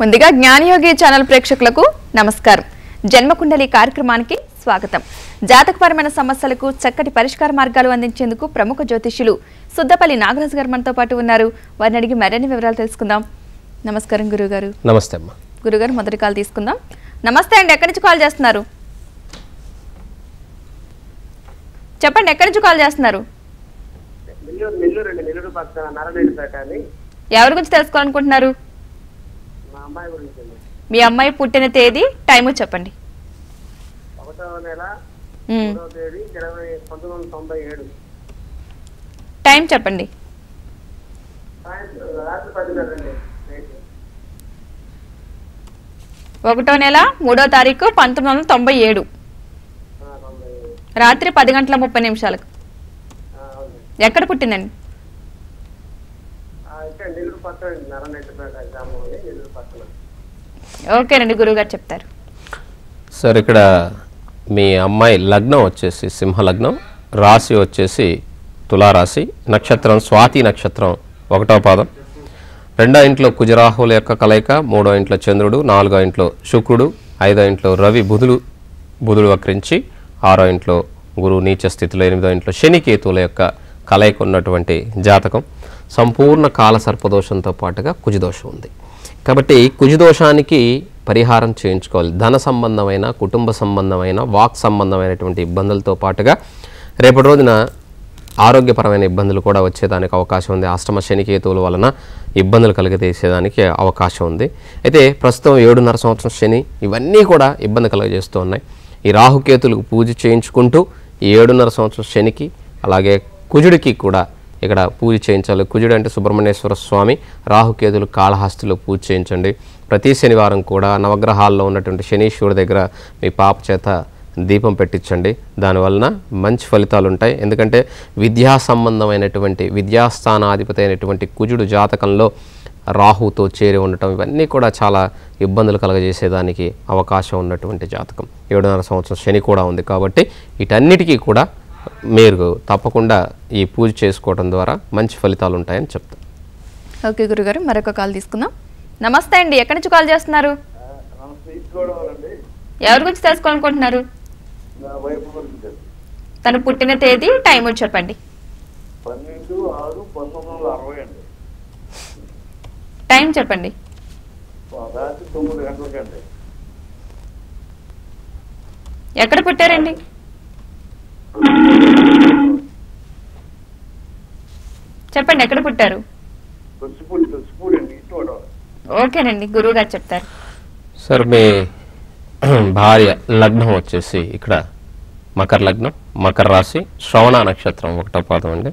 ముందుగా జ్ఞానయోగి ఛానల్ ప్రేక్షకులకు నమస్కారం. జన్మకుండలి కార్యక్రమానికి స్వాగతం. జాతకపరమైన సమస్యలకు చక్కటి పరిష్కార మార్గాలు అందించేందుకు ప్రముఖ జ్యోతిష్యులు సుద్దపల్లి నాగరాజు గారు మనతో పాటు ఉన్నారు. వారిని అడిగి మరిన్ని వివరాలు తెలుసుకుందాం. నమస్కారం గురుగారు. నమస్తే అమ్మా. గురుగారు మొదటి కాల్ తీసుకుందాం. నమస్తే అండి, ఎక్కడి నుంచి కాల్ చేస్తున్నారు? చెప్పండి, ఎక్కడి నుంచి కాల్ చేస్తున్నారు? ఎవరి గురించి తెలుసుకోవాలనుకుంటున్నారు? మీ అమ్మాయి పుట్టిన తేదీ, టైము చెప్పండి. 1997 టైం చెప్పండి. 1వ నెల 3వ తారీఖు 1997 రాత్రి 10:30 ఎక్కడ పుట్టిందండి? ఓకేనండి, గురువుగారు చెప్తారు. సార్, ఇక్కడ మీ అమ్మాయి లగ్నం వచ్చేసి సింహ లగ్నం, రాశి వచ్చేసి తులారాశి, నక్షత్రం స్వాతి నక్షత్రం 1వ పాదం, 2వ ఇంట్లో కుజరాహుల యొక్క కలయిక, 3వ ఇంట్లో చంద్రుడు, 4వ ఇంట్లో శుక్రుడు, 5వ ఇంట్లో రవి బుధుడు వక్రించి, 6వ ఇంట్లో గురువు నీచ స్థితిలో, 8వ ఇంట్లో శని కేతువుల యొక్క కలయిక ఉన్నటువంటి జాతకం. సంపూర్ణ కాల సర్పదోషంతో పాటుగా కుజదోషం ఉంది. కాబట్టి కుజదోషానికి పరిహారం చేయించుకోవాలి. ధన సంబంధమైన, కుటుంబ సంబంధమైన, వాక్ సంబంధమైనటువంటి ఇబ్బందులతో పాటుగా రేపటి రోజున ఆరోగ్యపరమైన ఇబ్బందులు కూడా వచ్చేదానికి అవకాశం ఉంది. అష్టమ శనికేతువుల వలన ఇబ్బందులు కలిగజేసేదానికి అవకాశం ఉంది. అయితే ప్రస్తుతం 7.5 సంవత్సరం శని ఇవన్నీ కూడా ఇబ్బంది కలుగజేస్తూ ఉన్నాయి. ఈ రాహుకేతులకు పూజ చేయించుకుంటూ ఈ 7.5 సంవత్సరం శనికి అలాగే కుజుడికి కూడా ఇక్కడ పూజ చేయించాలి. కుజుడు అంటే సుబ్రహ్మణ్యేశ్వర స్వామి, రాహుకేతులు కాళహస్తిలో పూజ చేయించండి. ప్రతి శనివారం కూడా నవగ్రహాల్లో ఉన్నటువంటి శనీశ్వరుడి దగ్గర మీ పాప చేత దీపం పెట్టించండి. దానివలన మంచి ఫలితాలు ఉంటాయి. ఎందుకంటే విద్యా సంబంధమైనటువంటి విద్యాస్థానాధిపతి అయినటువంటి కుజుడు జాతకంలో రాహుతో చేరి ఉండటం ఇవన్నీ కూడా చాలా ఇబ్బందులు కలగజేసేదానికి అవకాశం ఉన్నటువంటి జాతకం. 7.5 సంవత్సరం శని కూడా ఉంది. కాబట్టి వీటన్నిటికీ కూడా మీరు తప్పకుండా ఈ పూజ చేసుకోవడం ద్వారా మంచి ఫలితాలు ఉంటాయని చెప్తాను. ఓకే గురుగారు, మరొక కాల్ తీసుకుందాం. నమస్తే అండి, ఎక్కడి నుంచి కాల్ చేస్తున్నారు? ఎవరి గురించి తెలుసుకోవాలనుకుంటున్నారు? తను పుట్టిన తేదీ, టైం చెప్పండి. 12/6/1960 అండి. టైం చెప్పండి. రాత్రి 9 గంటలకండి. ఎక్కడ పుట్టారండి? చెప్పండి, ఎక్కడ పుట్టారు? ఓకేనండి, గురువు గారు చెప్తారు. సార్, మీ భార్య లగ్నం వచ్చేసి ఇక్కడ మకర లగ్నం, మకర రాశి, శ్రవణ నక్షత్రం 1వ పాదం అండి.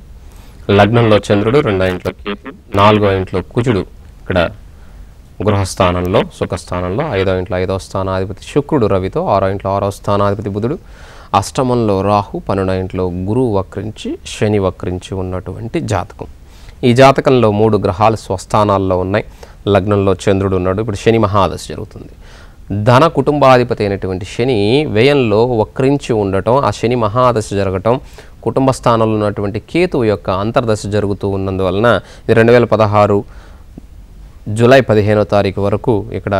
లగ్నంలో చంద్రుడు, 2వ ఇంట్లో కేతు, 4వ ఇంట్లో కుజుడు ఇక్కడ గృహస్థానంలో సుఖస్థానంలో, 5వ ఇంట్లో 5వ స్థానాధిపతి శుక్రుడు రవితో, 6వ ఇంట్లో 6వ స్థానాధిపతి బుధుడు, అష్టమంలో రాహు, 12వ ఇంట్లో గురువు వక్రించి శని వక్రించి ఉన్నటువంటి జాతకం. ఈ జాతకంలో 3 గ్రహాలు స్వస్థానాల్లో ఉన్నాయి. లగ్నంలో చంద్రుడు ఉన్నాడు. ఇప్పుడు శని మహాదశ జరుగుతుంది. ధన కుటుంబాధిపతి అయినటువంటి శని వ్యయంలో వక్రించి ఉండటం, ఆ శని మహాదశ జరగటం, కుటుంబ స్థానంలో ఉన్నటువంటి కేతువు యొక్క అంతర్దశ జరుగుతూ ఉన్నందువలన 2016 జూలై 15వ తారీఖు వరకు ఇక్కడ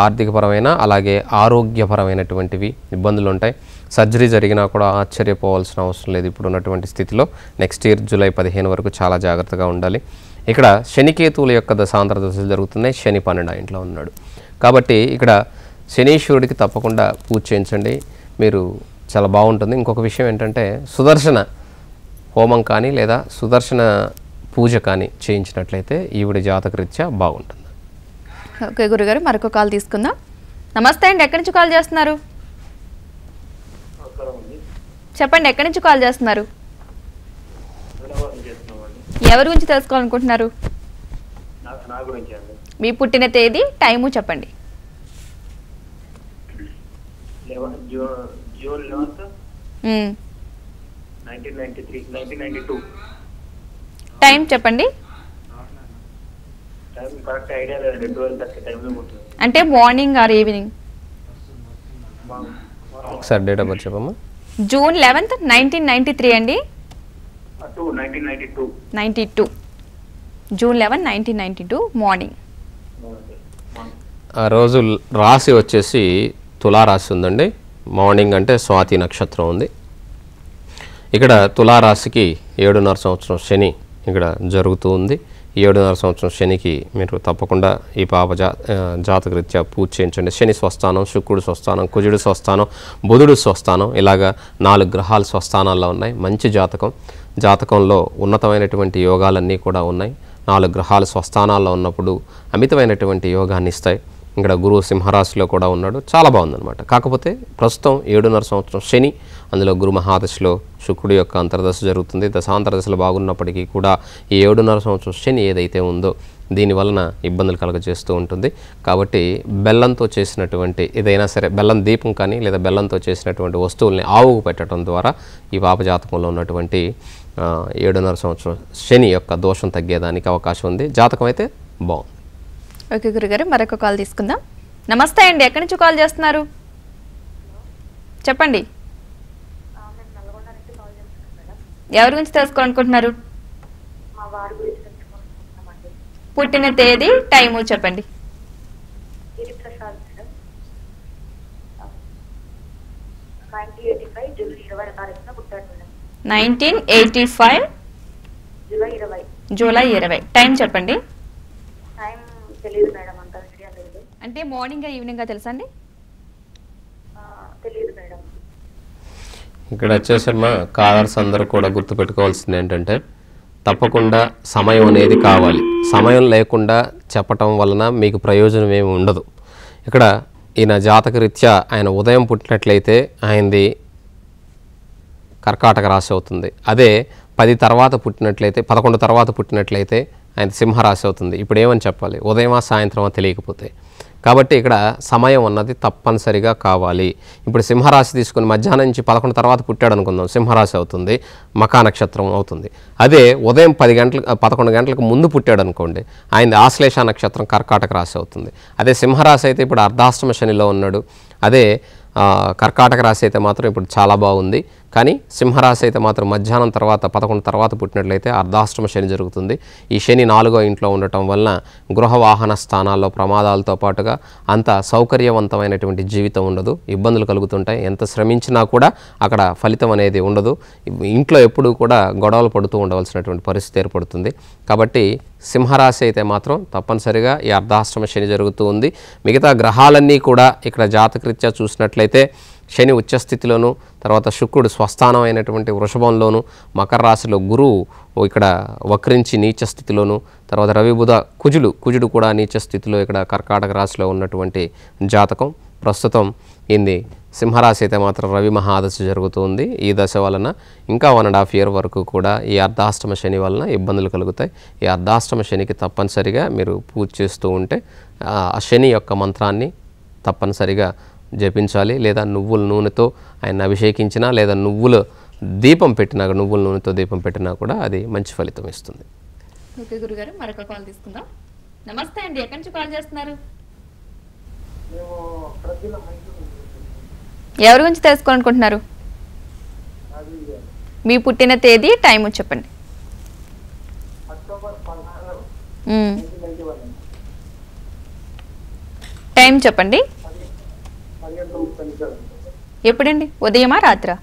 ఆర్థికపరమైన అలాగే ఆరోగ్యపరమైనటువంటివి ఇబ్బందులు ఉంటాయి. సర్జరీ జరిగినా కూడా ఆశ్చర్యపోవాల్సిన అవసరం లేదు. ఇప్పుడు ఉన్నటువంటి స్థితిలో నెక్స్ట్ ఇయర్ జూలై 15 వరకు చాలా జాగ్రత్తగా ఉండాలి. ఇక్కడ శనికేతువుల యొక్క దశాంతర దశలు జరుగుతున్నాయి. శని 12వ ఇంట్లో ఉన్నాడు. కాబట్టి ఇక్కడ శనీశ్వరుడికి తప్పకుండా పూజ చేయించండి, మీరు చాలా బాగుంటుంది. ఇంకొక విషయం ఏంటంటే సుదర్శన హోమం కానీ లేదా సుదర్శన పూజ కానీ చేయించినట్లయితే ఈవిడ జాతకరీత్యా బాగుంటుంది. ఓకే గురుగారు, మరొక కాల్ తీసుకుందాం. నమస్తే అండి, ఎక్కడి నుంచి కాల్ చేస్తున్నారు? చెప్పండి, ఎక్కడి నుంచి కాల్ చేస్తున్నారు? ఎవరి గురించి తెలుసుకోవాలనుకుంటున్నారు? మీ పుట్టిన తేదీ, టైము చెప్పండి. జూన్ 11, 1992. టైం చెప్పండి. కరెక్ట్ ఐడియా లేదండి. 12:30 టైంలో ఉంటుంది. అంటే మార్నింగ్ ఆర్ ఈవినింగ్? ఒకసారి డేట్ ఆఫ్ బర్త్ చెప్పమ్మా. జూన్ 11, 1993 అండి. 1992. June 11, 1992 morning. ఆ రోజు రాశి వచ్చేసి తులారాశి ఉందండి. మార్నింగ్ అంటే స్వాతి నక్షత్రం ఉంది. ఇక్కడ తులారాశికి 7.5 సంవత్సరం శని ఇక్కడ జరుగుతూ ఉంది. ఈ 7.5 సంవత్సరం శనికి మీరు తప్పకుండా ఈ జాతకరీత్యా పూజ చేయించండి. శని స్వస్థానం, శుక్రుడు స్వస్థానం, కుజుడు స్వస్థానం, బుధుడు స్వస్థానం, ఇలాగా 4 గ్రహాలు స్వస్థానాల్లో ఉన్నాయి. మంచి జాతకంలో ఉన్నతమైనటువంటి యోగాలన్నీ కూడా ఉన్నాయి. 4 గ్రహాలు స్వస్థానాల్లో ఉన్నప్పుడు అమితమైనటువంటి యోగాన్ని ఇస్తాయి. ఇక్కడ గురువు సింహరాశిలో కూడా ఉన్నాడు. చాలా బాగుందన్నమాట. కాకపోతే ప్రస్తుతం 7.5 సంవత్సరం శని, అందులో గురు మహాదశలో శుక్రుడి యొక్క అంతర్దశ జరుగుతుంది. దశాంతర్దశలు బాగున్నప్పటికీ కూడా ఈ 7.5 సంవత్సరం శని ఏదైతే ఉందో దీనివలన ఇబ్బందులు కలుగజేస్తూ ఉంటుంది. కాబట్టి బెల్లంతో చేసినటువంటి ఏదైనా సరే, బెల్లం దీపం కానీ లేదా బెల్లంతో చేసినటువంటి వస్తువుల్ని ఆవుకు పెట్టడం ద్వారా ఈ పాపజాతకంలో ఉన్నటువంటి 7.5 సంవత్సరం శని యొక్క దోషం తగ్గేదానికి అవకాశం ఉంది. జాతకం అయితే బాగుంది. ఓకే గురుగారు, మరొక కాల్ తీసుకుందాం. నమస్తే అండి, ఎక్కడి నుంచి కాల్ చేస్తున్నారు? చెప్పండి. ఎవరి గురించి తెలుసుకోవాలనుకుంటున్నారు? పుట్టిన తేదీ, టైము చెప్పండి. 1985 జూలై 20. టైం చెప్పండి. అంటే మార్నింగ్ ఈవినింగ్ తెలుసా అండి? ఇక్కడ వచ్చేసమ్మా కాలర్స్ అందరూ కూడా గుర్తుపెట్టుకోవాల్సింది ఏంటంటే తప్పకుండా సమయం అనేది కావాలి. సమయం లేకుండా చెప్పటం వలన మీకు ప్రయోజనం ఏమి ఉండదు. ఇక్కడ ఈయన జాతకరీత్యా ఆయన ఉదయం పుట్టినట్లయితే ఆయనది కర్కాటక రాశి అవుతుంది. అదే 10 తర్వాత పుట్టినట్లయితే, 11 తర్వాత పుట్టినట్లయితే ఆయన సింహరాశి అవుతుంది. ఇప్పుడు ఏమని చెప్పాలి? ఉదయమా సాయంత్రమా తెలియకపోతే. కాబట్టి ఇక్కడ సమయం అన్నది తప్పనిసరిగా కావాలి. ఇప్పుడు సింహరాశి తీసుకుని మధ్యాహ్నం నుంచి 11 తర్వాత పుట్టాడు అనుకుందాం, సింహరాశి అవుతుంది, మకా నక్షత్రం అవుతుంది. అదే ఉదయం 11 గంటలకు ముందు పుట్టాడు అనుకోండి, ఆయన ఆశ్లేష నక్షత్రం కర్కాటక రాశి అవుతుంది. అదే సింహరాశి అయితే ఇప్పుడు అర్ధాష్టమ శనిలో ఉన్నాడు. అదే కర్కాటక రాశి అయితే మాత్రం ఇప్పుడు చాలా బాగుంది. కానీ సింహరాశి అయితే మాత్రం మధ్యాహ్నం తర్వాత 11 తర్వాత పుట్టినట్లయితే అర్ధాష్టమ శని జరుగుతుంది. ఈ శని 4వ ఇంట్లో ఉండటం వలన గృహ వాహన స్థానాల్లో ప్రమాదాలతో పాటుగా అంత సౌకర్యవంతమైనటువంటి జీవితం ఉండదు, ఇబ్బందులు కలుగుతుంటాయి. ఎంత శ్రమించినా కూడా అక్కడ ఫలితం అనేది ఉండదు. ఇంట్లో ఎప్పుడూ కూడా గొడవలు పడుతూ ఉండవలసినటువంటి పరిస్థితి ఏర్పడుతుంది. కాబట్టి సింహరాశి అయితే మాత్రం తప్పనిసరిగా ఈ అర్ధాష్టమ శని జరుగుతూ ఉంది. మిగతా గ్రహాలన్నీ కూడా ఇక్కడ జాతకరీత్యా చూసినట్లయితే శని ఉచ్చస్థితిలోను, తర్వాత శుక్రుడు స్వస్థానం అయినటువంటి వృషభంలోను, మకర రాశిలో గురువు ఇక్కడ వక్రించి నీచ స్థితిలోను, తర్వాత రవి బుధ కుజుడు కూడా నీచ స్థితిలో ఇక్కడ కర్కాటక రాశిలో ఉన్నటువంటి జాతకం. ప్రస్తుతం ఇది సింహరాశి అయితే మాత్రం రవి మహాదశ జరుగుతుంది. ఈ దశ వలన ఇంకా 1.5 year వరకు కూడా ఈ అర్ధాష్టమ శని వలన ఇబ్బందులు కలుగుతాయి. ఈ అర్ధాష్టమ శనికి తప్పనిసరిగా మీరు పూజ చేస్తూ ఉంటే ఆ శని యొక్క మంత్రాన్ని తప్పనిసరిగా జపించాలి. లేదా నువ్వుల నూనెతో ఆయన అభిషేకించినా, లేదా నువ్వుల నూనెతో దీపం పెట్టినా కూడా అది మంచి ఫలితం ఇస్తుంది. ఓకే గురుగారు, మరొక కాల్ తీసుకుందాం. నమస్తే అండి, ఎక్కడి నుంచి కాల్ చేస్తున్నారు? ఎవరి గురించి తెలుసుకోవాలనుకుంటున్నారు? మీ పుట్టిన తేదీ, టైము చెప్పండి. టైం చెప్పండి. ఎప్పుడండి? ఉదయమా రాత్రా?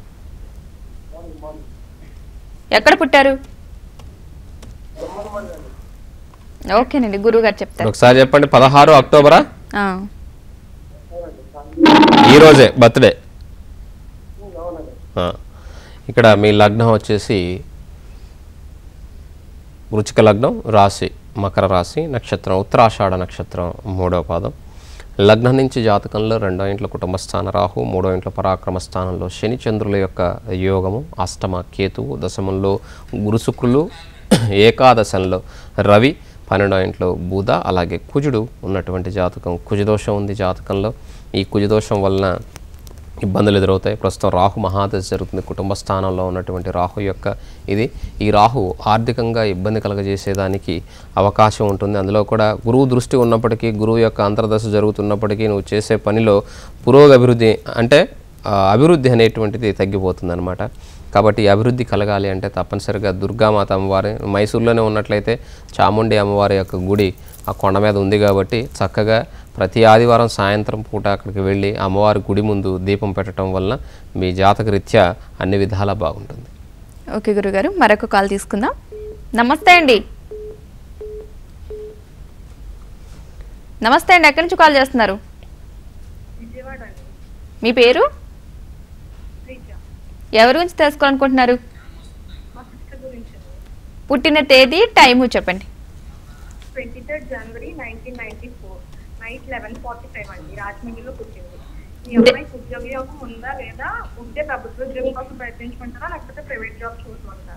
ఎక్కడ పుట్టారు? ఓకేనండి, గురువు గారు చెప్తారు. ఒకసారి చెప్పండి. 16 అక్టోబరా? ఈరోజే బర్త్డే. ఇక్కడ మీ లగ్నం వచ్చేసి వృచ్చిక లగ్నం, రాశి మకర రాశి, నక్షత్రం ఉత్తరాషాఢ నక్షత్రం 3వ పాదం. లగ్నం నుంచి జాతకంలో 2వ ఇంట్లో కుటుంబ స్థాన రాహు, 3వ ఇంట్లో పరాక్రమ స్థానంలో శని చంద్రుల యొక్క యోగము, అష్టమ కేతువు, దశమంలో గురు శుక్రులు, ఏకాదశంలో రవి, 12వ ఇంట్లో బుధ, అలాగే కుజుడు ఉన్నటువంటి జాతకం. కుజదోషం ఉంది జాతకంలో. ఈ కుజదోషం వలన ఇబ్బందులు ఎదురవుతాయి. ప్రస్తుతం రాహు మహాదశ జరుగుతుంది. కుటుంబ స్థానంలో ఉన్నటువంటి రాహు యొక్క ఈ రాహు ఆర్థికంగా ఇబ్బంది కలగజేసేదానికి అవకాశం ఉంటుంది. అందులో కూడా గురువు దృష్టి ఉన్నప్పటికీ, గురువు యొక్క అంతర్దశ జరుగుతున్నప్పటికీ నువ్వు చేసే పనిలో పురోగభివృద్ధి అంటే అభివృద్ధి అనేటువంటిది తగ్గిపోతుంది అనమాట. కాబట్టి అభివృద్ధి కలగాలి అంటే తప్పనిసరిగా దుర్గామాత అమ్మవారి, మైసూర్లోనే ఉన్నట్లయితే చాముండి అమ్మవారి యొక్క గుడి ఆ కొండ మీద ఉంది కాబట్టి చక్కగా ప్రతి ఆదివారం సాయంత్రం పూట అక్కడికి వెళ్ళి అమ్మవారి గుడి ముందు దీపం పెట్టడం వలన మీ జాతక రీత్యా అన్ని విధాలా బాగుంటుంది. ఓకే గురుగారు, మరొక కాల్ తీసుకుందాం. నమస్తే అండి. నమస్తే అండి, ఎక్కడి నుంచి కాల్ చేస్తున్నారు? మీ పేరు? ఎవరి గురించి తెలుసుకోవాలనుకుంటున్నారు? పుట్టిన తేదీ, టైము చెప్పండి. 23rd January 1994 నైట్ 11:45 అండి. రాజమండ్రిలో పుట్టింది. ఈ అమ్మాయికి ఉద్యోగ యోగం ఉందా లేదా, ఉంటే ప్రభుత్వ ఉద్యోగం కోసం ప్రయత్నించుకుంటారా లేకపోతే ప్రైవేట్ జాబ్ చూసుకుంటారా?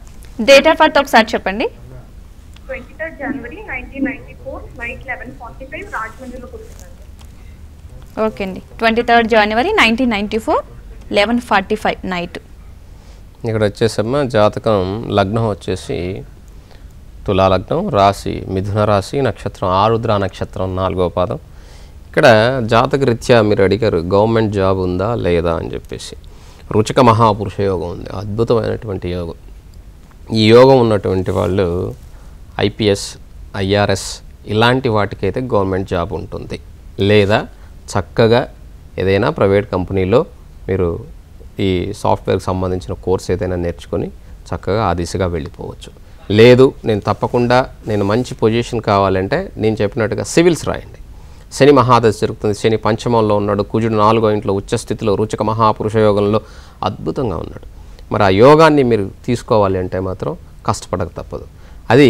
డేట్ ఆఫ్ బర్త్ ఒకసారి చెప్పండి. 23rd January 1994 నైట్ 11:45 రాజమండ్రిలో పుట్టిందండి. ఓకే అండి, 23rd January 1994 11:45 నైట్. ఇక్కడ వచ్చేసమ్మా జాతకం లగ్నం వచ్చేసి తులా లగ్నం, రాశి మిథున రాశి, నక్షత్రం ఆరుద్ర నక్షత్రం 4వ పాదం. ఇక్కడ జాతక రీత్యా మీరు అడిగారు గవర్నమెంట్ జాబ్ ఉందా లేదా అని చెప్పేసి. రుచిక మహాపురుష యోగం ఉంది, అద్భుతమైనటువంటి యోగం. ఈ యోగం ఉన్నటువంటి వాళ్ళు ఐపీఎస్, ఐఆర్ఎస్ ఇలాంటి వాటికైతే గవర్నమెంట్ జాబ్ ఉంటుంది. లేదా చక్కగా ఏదైనా ప్రైవేట్ కంపెనీలో మీరు ఈ సాఫ్ట్వేర్కి సంబంధించిన కోర్స్ ఏదైనా నేర్చుకొని చక్కగా ఆ దిశగా వెళ్ళిపోవచ్చు. లేదు నేను తప్పకుండా నేను మంచి పొజిషన్ కావాలంటే నేను చెప్పినట్టుగా సివిల్స్ రాయండి. శని మహాదశ జరుగుతుంది, శని పంచమంలో ఉన్నాడు, కుజుడు 4వ ఇంట్లో ఉచ్చస్థితిలో రుచిక మహాపురుష యోగంలో అద్భుతంగా ఉన్నాడు. మరి ఆ యోగాన్ని మీరు తీసుకోవాలి అంటే మాత్రం కష్టపడక తప్పదు. అది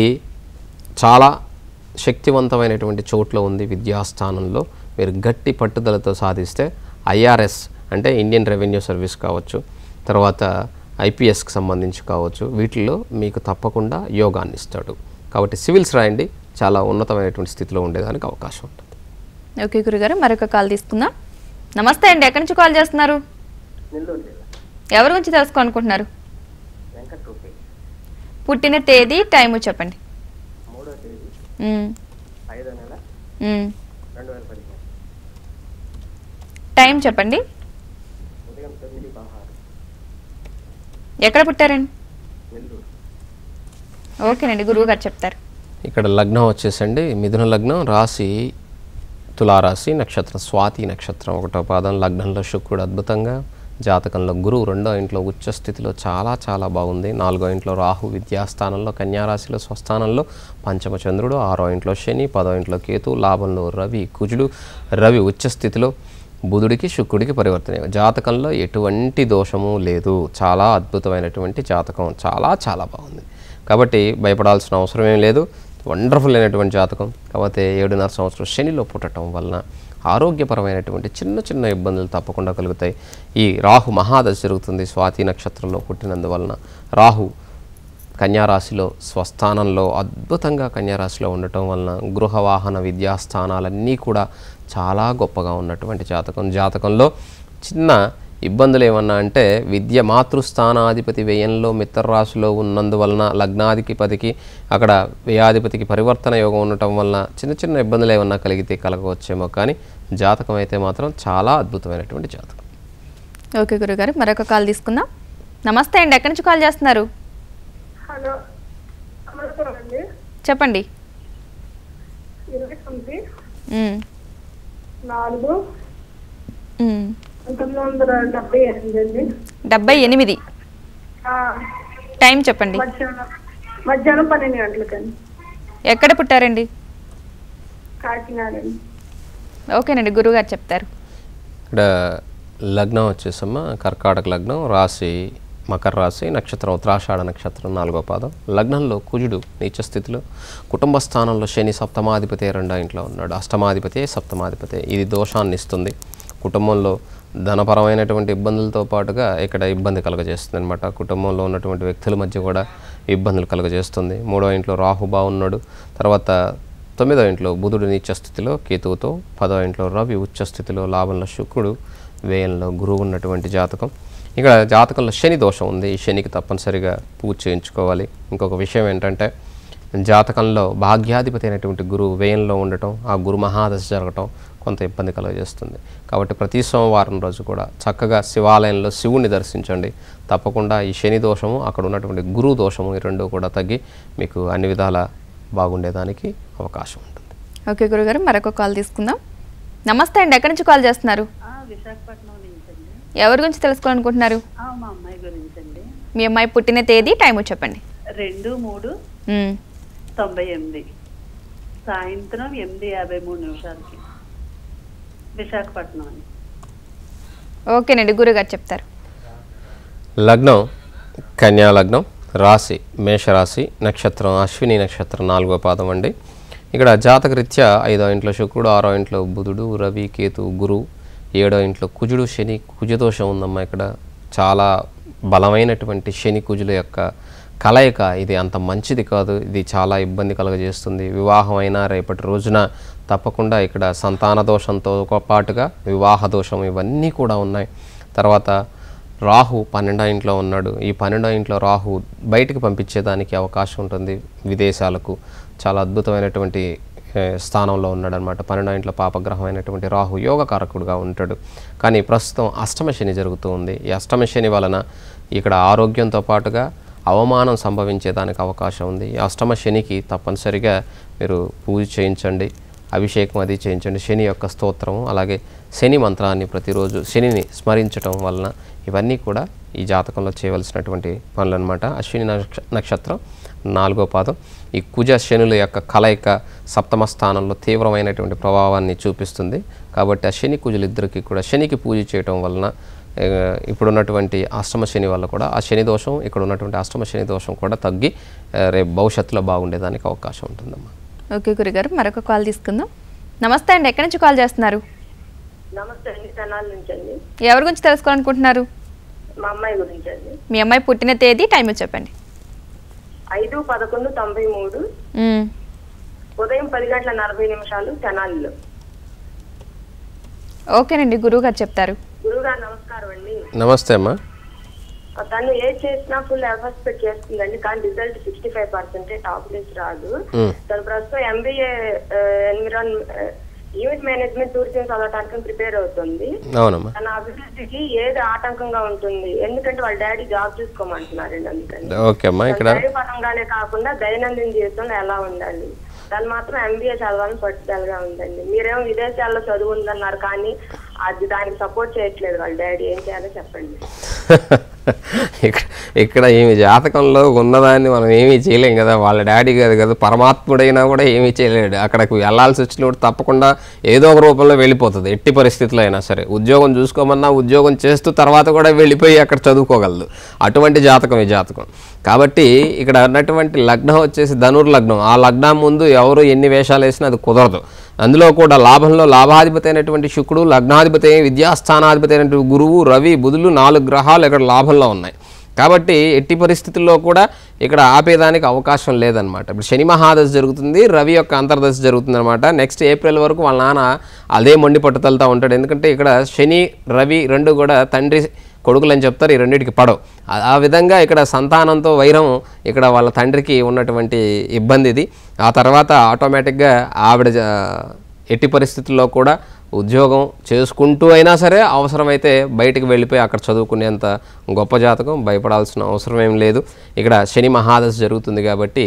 చాలా శక్తివంతమైనటువంటి చోట్లో ఉంది, విద్యాస్థానంలో. మీరు గట్టి పట్టుదలతో సాధిస్తే ఐఆర్ఎస్ అంటే ఇండియన్ రెవెన్యూ సర్వీస్ కావచ్చు, తర్వాత ఐపీఎస్కి సంబంధించి కావచ్చు, వీటిల్లో మీకు తప్పకుండా యోగాన్ని ఇస్తాడు. కాబట్టి సివిల్స్ రాయండి, చాలా ఉన్నతమైనటువంటి స్థితిలో ఉండేదానికి అవకాశం ఉంటుంది. ఓకే గురుగారు, మరొక కాల్ తీసుకుందాం. నమస్తే అండి, ఎక్కడి నుంచి కాల్ చేస్తున్నారు? ఎవరి గురించి తెలుసుకోవాలనుకుంటున్నారు? పుట్టిన తేదీ, టైము చెప్పండి. 3వ తేదీ 5వ నెల 2015 టైం చెప్పండి. ఉదయం 9:16 ఎక్కడ పుట్టారండి? నెల్లూరు. ఓకేనండి, గురువు గారు చెప్తారు. ఇక్కడ లగ్నం వచ్చేసండి మిథున లగ్నం, రాశి తులారాశి, నక్షత్రం స్వాతి నక్షత్రం 1వ పాదం. లగ్నంలో శుక్రుడు అద్భుతంగా, జాతకంలో గురువు 2వ ఇంట్లో ఉచ్చ స్థితిలో చాలా చాలా బాగుంది. 4వ ఇంట్లో రాహు విద్యాస్థానంలో, కన్యారాశిలో స్వస్థానంలో, పంచమ చంద్రుడు, 6వ ఇంట్లో శని, 10వ ఇంట్లో కేతు, లాభంలో రవి కుజుడు. రవి ఉచ్చ స్థితిలో బుధుడికి శుక్రుడికి పరివర్తన. జాతకంలో ఎటువంటి దోషము లేదు, చాలా అద్భుతమైనటువంటి జాతకం, చాలా చాలా బాగుంది. కాబట్టి భయపడాల్సిన అవసరం ఏం లేదు, వండర్ఫుల్ అయినటువంటి జాతకం. కాకపోతే 7.5 సంవత్సరం శనిలో పుట్టడం వలన ఆరోగ్యపరమైనటువంటి చిన్న చిన్న ఇబ్బందులు తప్పకుండా కలుగుతాయి. ఈ రాహు మహాదశ జరుగుతుంది స్వాతి నక్షత్రంలో పుట్టినందువలన. రాహు కన్యారాశిలో స్వస్థానంలో అద్భుతంగా కన్యారాశిలో ఉండటం వలన గృహ వాహన విద్యాస్థానాలన్నీ కూడా చాలా గొప్పగా ఉన్నటువంటి జాతకం. జాతకంలో చిన్న ఇబ్బందులు ఏమన్నా అంటే విద్య మాతృస్థానాధిపతి వ్యయంలో మిత్రరాశిలో ఉన్నందువలన లగ్నాధిపతికి అక్కడ వ్యయాధిపతికి పరివర్తన యోగం ఉండటం వలన చిన్న చిన్న ఇబ్బందులు ఏమన్నా కలిగితే కలగవచ్చేమో, కానీ జాతకం అయితే మాత్రం చాలా అద్భుతమైనటువంటి జాతకం. ఓకే గురుగారు, మరొక కాల్ తీసుకుందాం. నమస్తే అండి, ఎక్కడి నుంచి కాల్ చేస్తున్నారు? హలో, అమలాపురం అండి. చెప్పండి. 29/4/1978 78. టైం చెప్పండి. మధ్యాహ్నం 12 గంటలకండి. ఎక్కడ పుట్టారండి? కాకినాడ అండి. ఓకేనండి, గురువుగారు చెప్తారు. ఇక్కడ లగ్నం వచ్చేసమ్మ కర్కాటక లగ్నం, రాశి మకర రాశి, నక్షత్రం ఉత్తరాషాఢ నక్షత్రం 4వ పాదం. లగ్నంలో కుజుడు నీచ స్థితిలో, కుటుంబ స్థానంలో శని సప్తమాధిపతి 2వ ఇంట్లో ఉన్నాడు, అష్టమాధిపతి సప్తమాధిపతి. ఇది దోషాన్ని ఇస్తుంది. కుటుంబంలో ధనపరమైనటువంటి ఇబ్బందులతో పాటుగా ఇక్కడ ఇబ్బంది కలుగజేస్తుంది అనమాట. కుటుంబంలో ఉన్నటువంటి వ్యక్తుల మధ్య కూడా ఇబ్బందులు కలుగజేస్తుంది. 3వ ఇంట్లో రాహు బాగున్నాడు, తర్వాత 9వ ఇంట్లో బుధుడు నీచ స్థితిలో కేతువుతో, 10వ ఇంట్లో రవి ఉచ్చ స్థితిలో, లాభంలో శుక్రుడు, వ్యయంలో గురువు ఉన్నటువంటి జాతకం. ఇక్కడ జాతకంలో శని దోషం ఉంది, ఈ శనికి తప్పనిసరిగా పూజ చేయించుకోవాలి. ఇంకొక విషయం ఏంటంటే జాతకంలో భాగ్యాధిపతి అయినటువంటి గురువు వ్యయంలో ఉండటం, ఆ గురు మహాదశ జరగటం కొంత ఇబ్బంది కలుగజేస్తుంది. కాబట్టి ప్రతి సోమవారం రోజు కూడా చక్కగా శివాలయంలో శివుని దర్శించండి. తప్పకుండా ఈ శని దోషము, అక్కడ ఉన్నటువంటి గురువు దోషము, ఈ రెండు కూడా తగ్గి మీకు అన్ని విధాల బాగుండేదానికి అవకాశం ఉంటుంది. ఓకే గురుగారు, మరొక కాల్ తీసుకుందాం. నమస్తే అండి, ఎక్కడి నుంచి కాల్ చేస్తున్నారు? విశాఖపట్నం నుంచి అండి. ఎవరి గురించి తెలుసుకోవాలనుకుంటున్నారు? మా అమ్మాయి గురించి అండి. మీ అమ్మాయి పుట్టిన తేదీ, టైం చెప్పండి. 2/3/98 సాయంత్రం 8:53 విశాఖపట్నం అండి. ఓకేనండి, గురుగారు చెప్తారు. లగ్నం కన్యా లగ్నం, రాశి మేషరాశి, నక్షత్రం అశ్విని నక్షత్రం 4వ పాదం అండి. ఇక్కడ జాతకరీత్యా 5వ ఇంట్లో శుక్రుడు, 6వ ఇంట్లో బుధుడు, రవి, కేతు, గురువు, 7వ ఇంట్లో కుజుడు, శని, కుజదోషం ఉందమ్మా. ఇక్కడ చాలా బలమైనటువంటి శని కుజుల యొక్క కలయిక. ఇది అంత మంచిది కాదు, ఇది చాలా ఇబ్బంది కలుగజేస్తుంది. వివాహం అయినా రేపటి రోజున తప్పకుండా ఇక్కడ సంతాన దోషంతో పాటుగా వివాహ దోషం ఇవన్నీ కూడా ఉన్నాయి. తర్వాత రాహు 12వ ఇంట్లో ఉన్నాడు. ఈ 12వ ఇంట్లో రాహు బయటికి పంపించేదానికి అవకాశం ఉంటుంది, విదేశాలకు. చాలా అద్భుతమైనటువంటి స్థానంలో ఉన్నాడు అనమాట. 12వ ఇంట్లో పాపగ్రహం అయినటువంటి రాహు యోగకారకుడుగా ఉంటాడు. కానీ ప్రస్తుతం అష్టమ శని జరుగుతూ ఉంది. ఈ అష్టమ శని వలన ఇక్కడ ఆరోగ్యంతో పాటుగా అవమానం సంభవించేదానికి అవకాశం ఉంది. ఈ అష్టమ శనికి తప్పనిసరిగా మీరు పూజ చేయించండి, అభిషేకం అది చేయించండి. శని యొక్క స్తోత్రము అలాగే శని మంత్రాన్ని ప్రతిరోజు శనిని స్మరించటం వలన ఇవన్నీ కూడా ఈ జాతకంలో చేయవలసినటువంటి పనులు అనమాట. అశ్విని నక్షత్రం 4వ పాదం. ఈ కుజ శనుల యొక్క కలయిక సప్తమ స్థానంలో తీవ్రమైనటువంటి ప్రభావాన్ని చూపిస్తుంది. కాబట్టి ఆ శని కుజులిద్దరికీ కూడా శనికి పూజ చేయటం వలన ఇప్పుడున్నటువంటి అష్టమ శని వల్ల కూడా ఆ శని దోషం, ఇక్కడ ఉన్నటువంటి అష్టమ శని దోషం కూడా తగ్గి రేపు భవిష్యత్తులో బాగుండేదానికి అవకాశం ఉంటుందమ్మా. ఓకే గురుగారు, మరొక కాల్ తీసుకుందాం. నమస్తే అండి, ఎక్కడి నుంచి కాల్ చేస్తున్నారు? నమస్తే అండి, తెనాలి నుంచి అండి. ఎవరి గురించి తెలుసుకోవాలనుకుంటున్నారు? మా అమ్మాయి గురించి అండి. మీ అమ్మాయి పుట్టిన తేదీ, టైం చెప్పండి. 5/11/93 ఉదయం 10:40 తెనాలిలో. ఓకేనండి, గురువు గారు చెప్తారు. గురువుగారు నమస్కారం అండి. నమస్తే అమ్మా. తను ఏది చేసినా ఫుల్ ఎఫర్ట్స్ పెట్టి చేస్తుందండి, కానీ రిజల్ట్ 65% టాప్ లిస్ట్ రాదు. తను ప్రస్తుతం MBA ఈవెంట్ మేనేజ్మెంట్ టూరిజం చదవడానికి ప్రిపేర్ అవుతుంది. తన అభివృద్ధికి ఏది ఆటంకంగా ఉంటుంది? ఎందుకంటే వాళ్ళ డాడీ జాబ్ చూసుకోమంటున్నారండి. అందుకని డాడీ పరంగానే కాకుండా దైనందిన జీవితంలో ఎలా ఉండాలి? తను మాత్రం MBA చదవాలని పట్టుదలగా ఉందండి. మీరేమో విదేశాల్లో చదువు ఉందన్నారు, కానీ అది దానికి సపోర్ట్ చేయట్లేదు వాళ్ళ డాడీ. ఏం చేయాలో చెప్పండి. ఇక్కడ ఏమి జాతకంలో ఉన్నదాన్ని మనం ఏమీ చేయలేం కదా. వాళ్ళ డాడీ కాదు కదా, పరమాత్ముడైనా కూడా ఏమీ చేయలేడు. అక్కడికి వెళ్ళాల్సి వచ్చినప్పుడు తప్పకుండా ఏదో ఒక రూపంలో వెళ్ళిపోతుంది. ఎట్టి పరిస్థితుల్లో అయినా సరే ఉద్యోగం చూసుకోమన్నా ఉద్యోగం చేస్తూ తర్వాత కూడా వెళ్ళిపోయి అక్కడ చదువుకోగలదు. అటువంటి జాతకం ఈ జాతకం. కాబట్టి ఇక్కడ ఉన్నటువంటి లగ్నం వచ్చేసి ధనుర్లగ్నం. ఆ లగ్నం ముందు ఎవరు ఎన్ని వేషాలు వేసినా అది కుదరదు. అందులో కూడా లాభంలో లాభాధిపతి అయినటువంటి శుక్రుడు, లగ్నాధిపతి విద్యాస్థానాధిపతి అయినటువంటి గురువు, రవి, బుధులు 4 గ్రహాలు ఇక్కడ లాభంలో ఉన్నాయి. కాబట్టి ఎట్టి పరిస్థితుల్లో కూడా ఇక్కడ ఆపేదానికి అవకాశం లేదనమాట. ఇప్పుడు శని మహాదశ జరుగుతుంది, రవి యొక్క అంతర్దశ జరుగుతుంది అనమాట. నెక్స్ట్ ఏప్రిల్ వరకు వాళ్ళ నాన్న అదే మొండి పట్టుదలతో ఉంటాడు. ఎందుకంటే ఇక్కడ శని రవి రెండు కూడా తండ్రి కొడుకులు అని చెప్తారు, ఈ రెండింటికి పడవు. ఆ విధంగా ఇక్కడ సంతానంతో వైరం ఇక్కడ వాళ్ళ తండ్రికి ఉన్నటువంటి ఇబ్బంది ఇది. ఆ తర్వాత ఆటోమేటిక్గా ఆవిడ ఎట్టి పరిస్థితుల్లో కూడా ఉద్యోగం చేసుకుంటూ అయినా సరే అవసరమైతే బయటికి వెళ్ళిపోయి అక్కడ చదువుకునేంత గొప్ప జాతకం, భయపడాల్సిన అవసరం ఏం లేదు. ఇక్కడ శని మహాదశ జరుగుతుంది కాబట్టి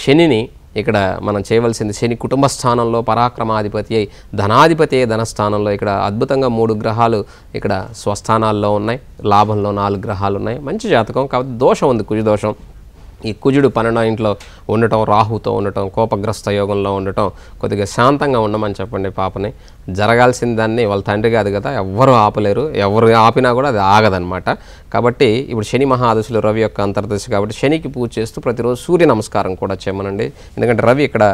శనిని ఇక్కడ మనం చేయవలసింది, శని కుటుంబ స్థానంలో పరాక్రమాధిపతి అయి ధనాధిపతి ధనస్థానంలో ఇక్కడ అద్భుతంగా 3 గ్రహాలు ఇక్కడ స్వస్థానాల్లో ఉన్నాయి. లాభంలో 4 గ్రహాలు ఉన్నాయి. మంచి జాతకం. కాబట్టి దోషం ఉంది, కుజ దోషం. ఈ కుజుడు 12వ ఇంట్లో ఉండటం, రాహుతో ఉండటం, కోపగ్రస్త యోగంలో ఉండటం, కొద్దిగా శాంతంగా ఉండమని చెప్పండి పాపని. జరగాల్సిన దాన్ని వాళ్ళ తండ్రి కాదు కదా, ఎవ్వరు ఆపలేరు. ఎవరు ఆపినా కూడా అది ఆగదనమాట. కాబట్టి ఇప్పుడు శని మహాదశలు రవి యొక్క అంతర్దశ కాబట్టి శనికి పూజ చేస్తూ ప్రతిరోజు సూర్య నమస్కారం కూడా చేయమనండి. ఎందుకంటే రవి ఇక్కడ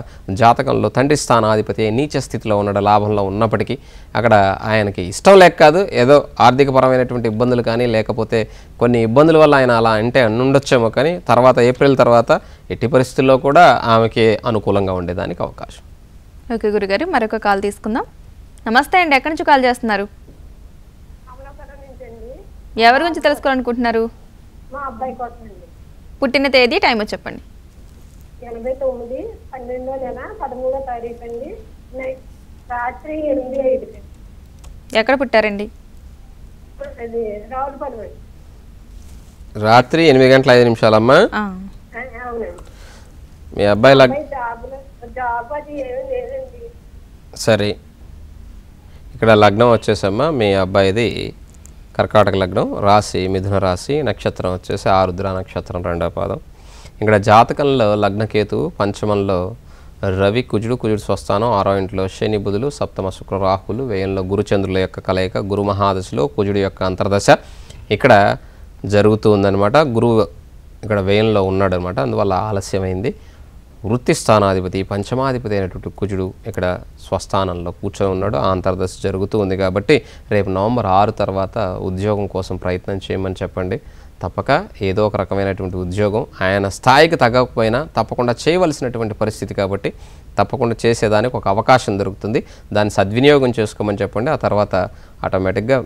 జాతకంలో తండ్రి స్థానాధిపతి నీచ స్థితిలో ఉన్నాడు. లాభంలో ఉన్నప్పటికీ అక్కడ ఆయనకి ఇష్టం లేక కాదు, ఏదో ఆర్థికపరమైనటువంటి ఇబ్బందులు కానీ లేకపోతే కొన్ని ఇబ్బందుల వల్ల ఆయన అలా అంటే ఉండొచ్చేమో, కానీ తర్వాత ఏప్రిల్ తర్వాత ఎట్టి పరిస్థితుల్లో కూడా ఆమెకి అనుకూలంగా ఉండేదానికి అవకాశం. ఓకే గురుగారు, మరొక కాల్ తీసుకుందాం. నమస్తే అండి, ఎక్కడి నుంచి కాల్ చేస్తున్నారు? ఎవరి గురించి తెలుసుకోవాలనుకుంటున్నారు? మా అబ్బాయి కోసం అండి. పుట్టిన తేదీ, టైం చెప్పండి. 89/12/13 అండి. రాత్రి 8:05. ఎక్కడ పుట్టారండి? అది రావులపల్లి. రాత్రి 8:05 అమ్మా. అవునండి. మీ అబ్బాయి జాబ్ అది ఏమీ లేదండి. సరే, ఇక్కడ లగ్నం వచ్చేసమ్మా మీ అబ్బాయిది కర్కాటక లగ్నం, రాశి మిథున రాశి, నక్షత్రం వచ్చేసి ఆరుద్ర నక్షత్రం 2వ పాదం. ఇక్కడ జాతకంలో లగ్నకేతు, పంచమంలో రవి కుజుడు స్వస్థానం, 6వ ఇంట్లో శని బుధులు, సప్తమ శుక్ర రాహులు, వ్యయంలో గురుచంద్రుల యొక్క కలయిక, గురు మహాదశలో కుజుడు యొక్క అంతర్దశ ఇక్కడ జరుగుతూ ఉందన్నమాట. గురువు ఇక్కడ వ్యయంలో ఉన్నాడు అనమాట, అందువల్ల ఆలస్యమైంది. వృత్తి స్థానాధిపతి పంచమాధిపతి అయినటువంటి కుజుడు ఇక్కడ స్వస్థానంలో కూర్చొని ఉన్నాడు, ఆ అంతర్దశ జరుగుతూ ఉంది. కాబట్టి రేపు నవంబర్ 6 తర్వాత ఉద్యోగం కోసం ప్రయత్నం చేయమని చెప్పండి. తప్పక ఏదో ఒక రకమైనటువంటి ఉద్యోగం ఆయన స్థాయికి తగ్గకపోయినా తప్పకుండా చేయవలసినటువంటి పరిస్థితి కాబట్టి తప్పకుండా చేసేదానికి ఒక అవకాశం దొరుకుతుంది. దాన్ని సద్వినియోగం చేసుకోమని చెప్పండి. ఆ తర్వాత ఆటోమేటిక్గా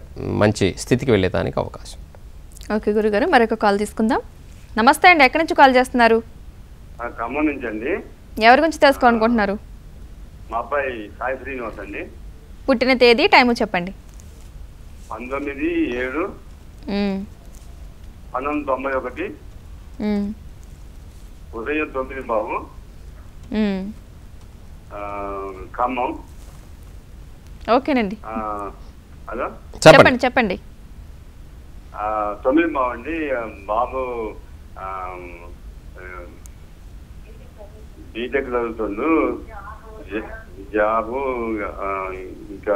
మంచి స్థితికి వెళ్ళేదానికి అవకాశం. ఓకే గురుగారు, మరొక కాల్ తీసుకుందాం. నమస్తే అండి, ఎక్కడి నుంచి కాల్ చేస్తున్నారు? ఖమ్మం నుంచి అండి. ఎవరి గురించి తెలుసుకోవాలనుకుంటున్నారు? మా అబ్బాయి సాయి శ్రీనివాస్ అండి. పుట్టిన తేదీ, టైము చెప్పండి. 19/7/1991 ఉదయం 9 బాబు, ఖమ్మం. ఓకేనండి, హలో చెప్పండి చెప్పండి. 9 బాబు అండి. బాబు బీటెక్ చదువుతుండు, జాబు ఇంకా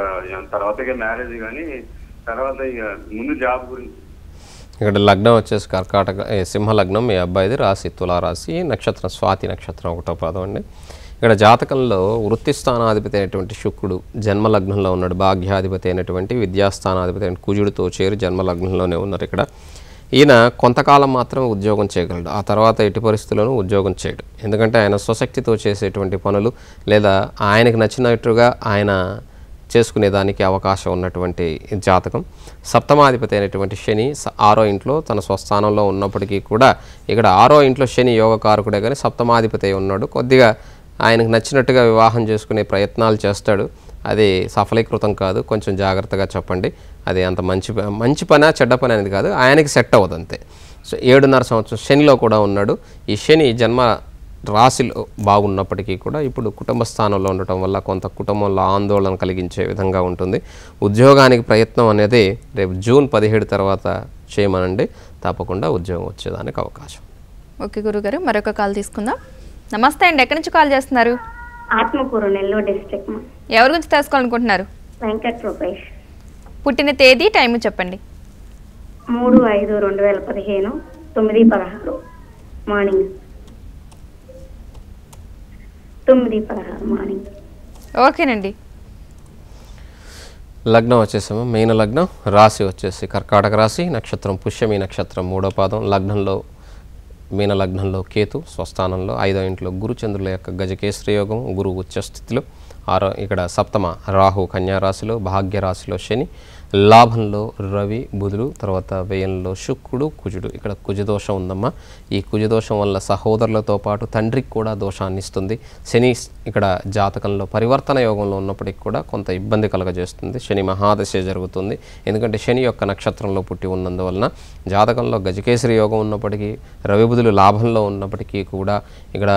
తర్వాత మ్యారేజ్, కానీ తర్వాత ఇక ముందు జాబ్ గురించి. ఇక్కడ లగ్నం వచ్చేసి కర్కాటక సింహ లగ్నం మీ అబ్బాయిది, రాశి తులారాశి, నక్షత్రం స్వాతి నక్షత్రం 1వ పాదం అండి. ఇక్కడ జాతకంలో వృత్తి స్థానాధిపతి అయినటువంటి శుక్రుడు జన్మలగ్నంలో ఉన్నాడు, భాగ్యాధిపతి అయినటువంటి విద్యాస్థానాధిపతి అయిన కుజుడితో చేరి జన్మలగ్నంలోనే ఉన్నారు. ఇక్కడ ఈయన కొంతకాలం మాత్రమే ఉద్యోగం చేయగలడు, ఆ తర్వాత ఎట్టి పరిస్థితుల్లోనూ ఉద్యోగం చేయడు. ఎందుకంటే ఆయన స్వశక్తితో చేసేటువంటి పనులు లేదా ఆయనకు నచ్చినట్టుగా ఆయన చేసుకునేదానికి అవకాశం ఉన్నటువంటి జాతకం. సప్తమాధిపతి అయినటువంటి శని 6వ ఇంట్లో తన స్వస్థానంలో ఉన్నప్పటికీ కూడా ఇక్కడ 6వ ఇంట్లో శని యోగకారకుడే కానీ సప్తమాధిపతి అయి ఉన్నాడు. కొద్దిగా ఆయనకు నచ్చినట్టుగా వివాహం చేసుకునే ప్రయత్నాలు చేస్తాడు, అది సఫలీకృతం కాదు. కొంచెం జాగ్రత్తగా చెప్పండి. అది అంత మంచి పని చెడ్డ పని అనేది కాదు, ఆయనకి సెట్ అవ్వదు అంతే. సో 7.5 సంవత్సరం శనిలో కూడా ఉన్నాడు. ఈ శని జన్మ రాశిలో బాగున్నప్పటికీ కూడా ఇప్పుడు కుటుంబ స్థానంలో ఉండటం వల్ల కొంత కుటుంబంలో ఆందోళన కలిగించే విధంగా ఉంటుంది. ఉద్యోగానికి ప్రయత్నం అనేది రేపు జూన్ 17 తర్వాత చేయమనండి, తప్పకుండా ఉద్యోగం వచ్చేదానికి అవకాశం. ఓకే గురుగారు, మరొక కాల్ తీసుకుందాం. నమస్తే అండి, ఎక్కడి నుంచి కాల్ చేస్తున్నారు? ఆత్మకూరు, నెల్లూరు డిస్ట్రిక్ట్. ఎవరి గురించి తెలుసుకోవాలనుకుంటున్నారు? వెంకట్ రూపేష్. పుట్టిన తేదీ, టైము చెప్పండి. 3/5/2015 9:16 మార్నింగ్. 9:16 మార్నింగ్. ఓకేనండి. లగ్నం వచ్చేసాము మీన లగ్నం, రాశి వచ్చేసి కర్కాటక రాశి, నక్షత్రం పుష్యమి నక్షత్రం 3వ పాదం. లగ్నంలో మీన లగ్నంలో కేతు స్వస్థానంలో, 5వ ఇంట్లో గురుచంద్రుల యొక్క గజకేశ్వరి యోగం, గురువు ఉచ్చస్థితిలో. ఇక్కడ సప్తమ రాహు కన్యారాశిలో, భాగ్యరాశిలో శని, లాభంలో రవి బుధుడు, తర్వాత వ్యయంలో శుక్రుడు కుజుడు. ఇక్కడ కుజదోషం ఉందమ్మా. ఈ కుజదోషం వల్ల సహోదరులతో పాటు తండ్రికి కూడా దోషాన్ని ఇస్తుంది. శని ఇక్కడ జాతకంలో పరివర్తన యోగంలో ఉన్నప్పటికీ కూడా కొంత ఇబ్బంది కలగజేస్తుంది. శని మహాదశ జరుగుతుంది, ఎందుకంటే శని యొక్క నక్షత్రంలో పుట్టి ఉన్నందువలన. జాతకంలో గజకేశ్వరి యోగం ఉన్నప్పటికీ, రవి బుధులు లాభంలో ఉన్నప్పటికీ కూడా ఇక్కడ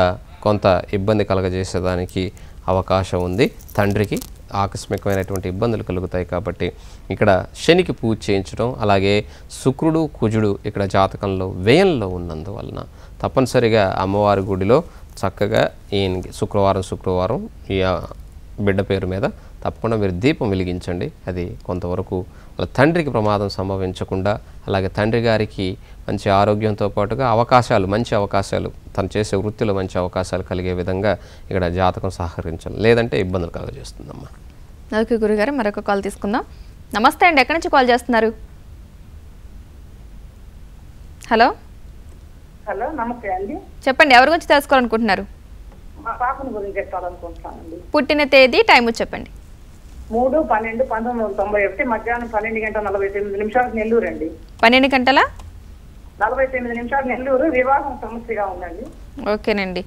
కొంత ఇబ్బంది కలగజేసేదానికి అవకాశం ఉంది. తండ్రికి ఆకస్మికమైనటువంటి ఇబ్బందులు కలుగుతాయి. కాబట్టి ఇక్కడ శనికి పూజ చేయించడం, అలాగే శుక్రుడు కుజుడు ఇక్కడ జాతకంలో వ్యయంలో ఉన్నందువలన తప్పనిసరిగా అమ్మవారి గుడిలో చక్కగా ఈయనకి శుక్రవారం ఈ బిడ్డ పేరు మీద తప్పకుండా మీరు దీపం వెలిగించండి. అది కొంతవరకు వాళ్ళ తండ్రికి ప్రమాదం సంభవించకుండా, అలాగే తండ్రి గారికి మంచి ఆరోగ్యంతో పాటుగా మంచి అవకాశాలు తను చేసే వృత్తిలో మంచి అవకాశాలు కలిగే విధంగా ఇక్కడ జాతకం సహకరించాలి, లేదంటే ఇబ్బందులు కలగజేస్తుందమ్మా. ఓకే గురుగారు, మరొక కాల్ తీసుకుందాం. నమస్తే అండి, ఎక్కడి నుంచి కాల్ చేస్తున్నారు? హలో హలో, నమస్తే అండి. చెప్పండి, ఎవరి గురించి తెలుసుకోవాలనుకుంటున్నారు? మా పాపను గురించి చెప్పాలనుకుంటున్నానండి. పుట్టిన తేదీ, టైము చెప్పండి. 3/12/1991 మధ్యాహ్నం 12:49 నెల్లూరు అండి. 12:49 నెల్లూరు. వివాహం సమస్యగా ఉందండి. ఓకేనండి,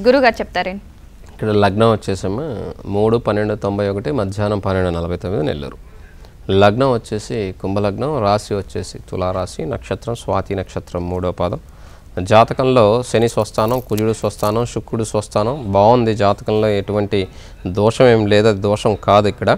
గురుగారు చెప్తారండి. ఇక్కడ లగ్నం వచ్చేసాము 3/12/91 మధ్యాహ్నం 12:49 నెల్లూరు. లగ్నం వచ్చేసి కుంభలగ్నం, రాశి వచ్చేసి తులారాశి, నక్షత్రం స్వాతి నక్షత్రం 3వ పాదం. జాతకంలో శని స్వస్థానం, కుజుడు స్వస్థానం, శుక్రుడు స్వస్థానం బాగుంది. జాతకంలో ఎటువంటి దోషం ఏం లేదు, అది దోషం కాదు. ఇక్కడ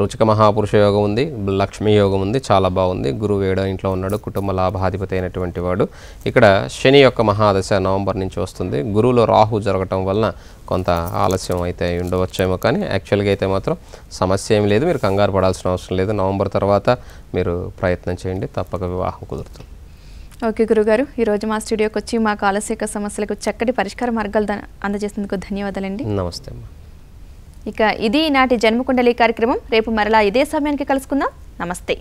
రుచిక మహాపురుష యోగం ఉంది, లక్ష్మీ యోగం ఉంది, చాలా బాగుంది. గురువు 7వ ఇంట్లో ఉన్నాడు, కుటుంబ లాభాధిపతి అయినటువంటి వాడు. ఇక్కడ శని యొక్క మహాదశ నవంబర్ నుంచి వస్తుంది. గురువులో రాహు జరగటం వలన కొంత ఆలస్యం అయితే ఉండవచ్చేమో, కానీ యాక్చువల్గా అయితే మాత్రం సమస్య ఏం లేదు. మీరు కంగారు పడాల్సిన అవసరం లేదు. నవంబర్ తర్వాత మీరు ప్రయత్నం చేయండి, తప్పక వివాహం కుదురుతుంది. ఓకే గురుగారు, ఈరోజు మా స్టూడియోకి వచ్చి మా ఆలస్యక సమస్యలకు చక్కటి పరిష్కార మార్గాలు అందజేసేందుకు ధన్యవాదాలండి. నమస్తే అమ్మా. ఇక ఇది ఈనాటి జన్మకుండలి కార్యక్రమం. రేపు మరలా ఇదే సమయానికి కలుసుకుందాం. నమస్తే.